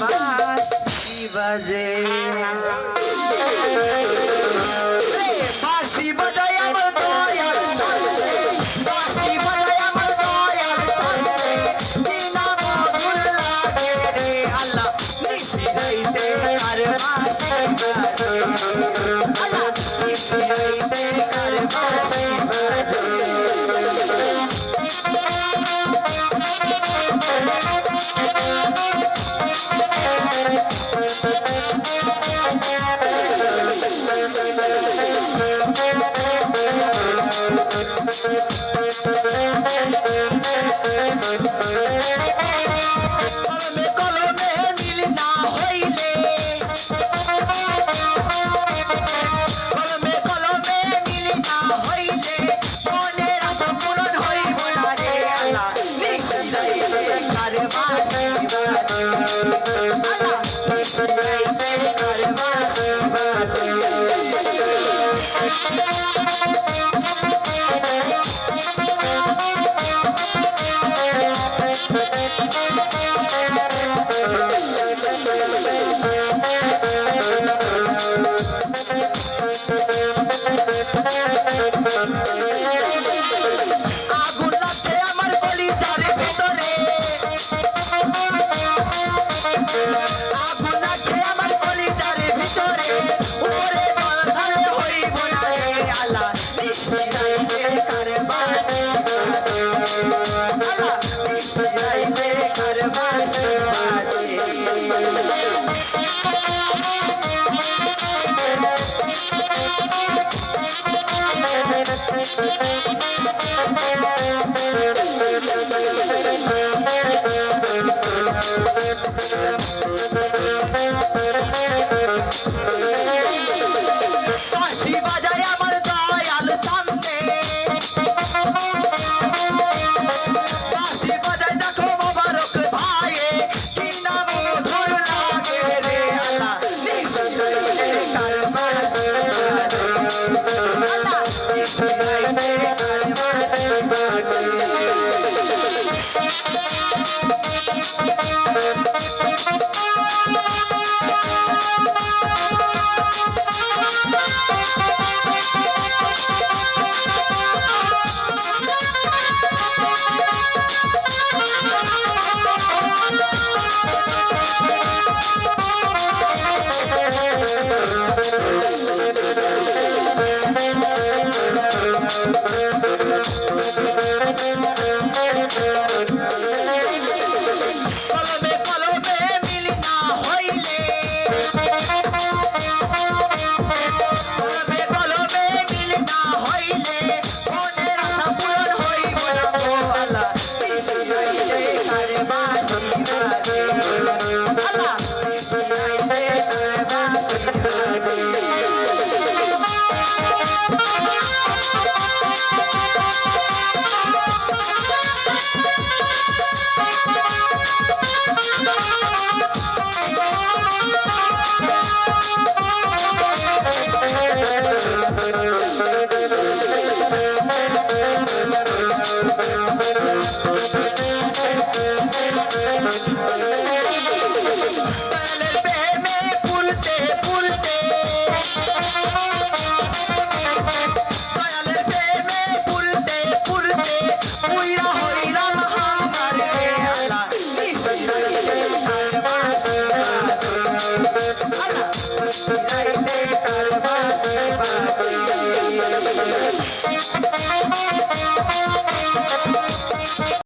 বাঁশি বাজে বাঁশি বাজায় আমার দয়াল চলে বাঁশি বাজায় আমার দয়াল চলে বিনা মধুর লাগে রে আল্লাহ নিশি হইতে কার বাঁশি বাজে আল্লাহ নিশি হইতে কার বাঁশি বাজে কলমে কলমে মিল না হইলে কলমে কলমে মিল না হইলে মনের আশা পূরণ হইব না রে আল্লাহ নিশি হইতে কার বাঁশি বাজে আল্লাহ নিশি হইতে কার বাঁশি বাজে আগুন লাগছে আমার কলিজার ভিতরে আগুন লাগছে আমার কলিজার ভিতরে ওরে দরধারে হইব না রে আল্লাহ নিশি হইতে কার বাঁশি বাজে আল্লাহ নিশি হইতে কার বাঁশি বাজে বাঁশি বাজায় আমার দয়াল চান্দে বাঁশি বাজায় দেখো মোবারক ভাইয়ে কি না মধুর লাগে রে আল্লাহ নিশি হইতে কার বাঁশি বাজে আল্লাহ নিশি হইতে কার বাঁশি বাজে কলমে কলমে মিল না হইলে কলমে কলমে মিল না হইলে মনের আশা পূরণ হইব না গো আল্লাহ নিশি হইতে কার বাঁশি বাজে আল্লাহ নিশি হইতে কার বাঁশি বাজে দয়ালের প্রেমে পুরতে পুরতে দয়ালের প্রেমে পুরতে পুরতে পুইরা হইলাম আমার রে আল্লাহ নিশি হইতে কার বাঁশি বাজে আল্লাহ নিশি হইতে কার বাঁশি বাজে